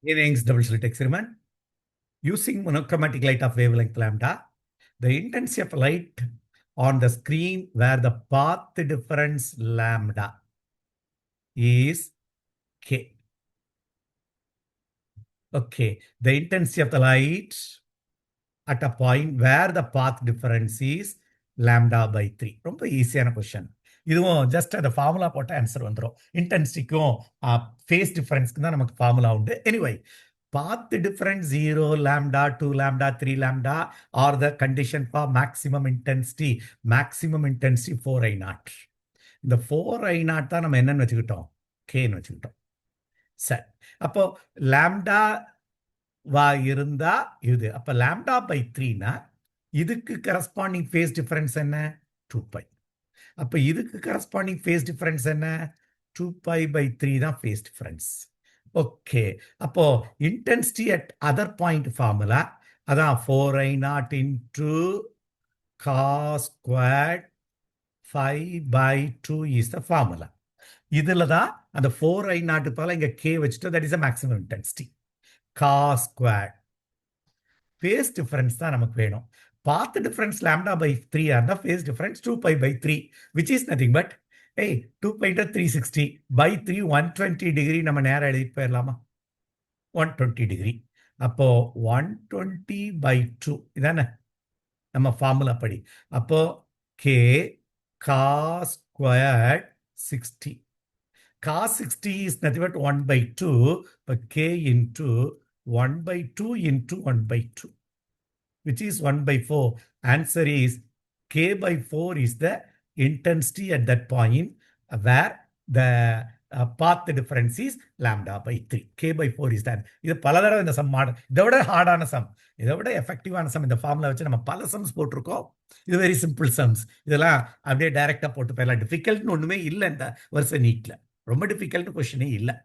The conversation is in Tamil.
Young's double slit experiment. Using monochromatic light of wavelength lambda, the intensity of light on the screen where the path difference lambda is K. Okay, the intensity of the light at a point where the path difference is lambda by 3. ரொம்ப ஈஸியான கொஸ்டின். இதுவும் ஜஸ்ட் அந்த ஃபார்முலா போட்ட ஆன்சர் வந்துடும். இன்டென்சிட்டிக்கும் ஃபேஸ் டிஃபரன்ஸ்க்கு தான் நமக்கு ஃபார்முலா உண்டு. Anyway path difference 0, lambda, 2 lambda, 3 lambda are the condition for maximum intensity. Maximum intensity 4I0. இந்த 4I0 தான் நம்ம என்னன்னு வச்சுக்கிட்டோம்? Kன்னு வச்சுக்கிட்டோம். சரி, அப்போ லாம்டா வா இருந்தா இது. அப்ப லாம்டா பை 3னா இதுக்கு கரஸ்பாண்டிங் ஃபேஸ் டிஃபரன்ஸ் என்ன? 2π. அப்ப இதுக்கு கரஸ்பாண்டிங் ஃபேஸ் டிஃபரன்ஸ் என்ன? 2π by 3 தான் ஃபேஸ் டிஃபரன்ஸ். ஓகே, அப்போ intensity at other point formula அதான் 4I0 into cos squared 5/2 is the formula. இதுல தான் அந்த 4I0 பதிலா இங்க k வச்சுட்டு that is the maximum intensity. cos squared. Phase difference தான் நமக்கு வேணும். Path difference lambda by 3 and the phase difference 2π by 3, which is nothing but 2π into 360 by 3 120 degree. நம்ம நேரம் எழுதிட்டு போயிடலாமா? 120 degree. அப்போ 120 by 2 இதானே நம்ம ஃபார்முலா படி. அப்போ k cos squared 60. Cos 60 is nothing but 1 by 2, but k into 1 by 2 into 1 by 2, which is 1 by 4. Answer is k by 4 is the intensity at that point where the path difference is lambda by 3. k by 4 is that. இது பல தடவை இந்த சம் இதை விட ஹார்டான சம், இதை விட எஃபெக்டிவான சம் இந்த ஃபார்முலா வச்சு நம்ம பல சம்ஸ் போட்டிருக்கோம். இது வெரி சிம்பிள் சம்ஸ். இதெல்லாம் அப்படியே டைரக்டா போட்டு போயிடலாம். டிஃபிகல்ட்னு ஒண்ணுமே இல்லை இந்த வருஷம் நீட்ல. ரொம்ப டிஃபிகல்ட் கொஸ்டினே இல்லை.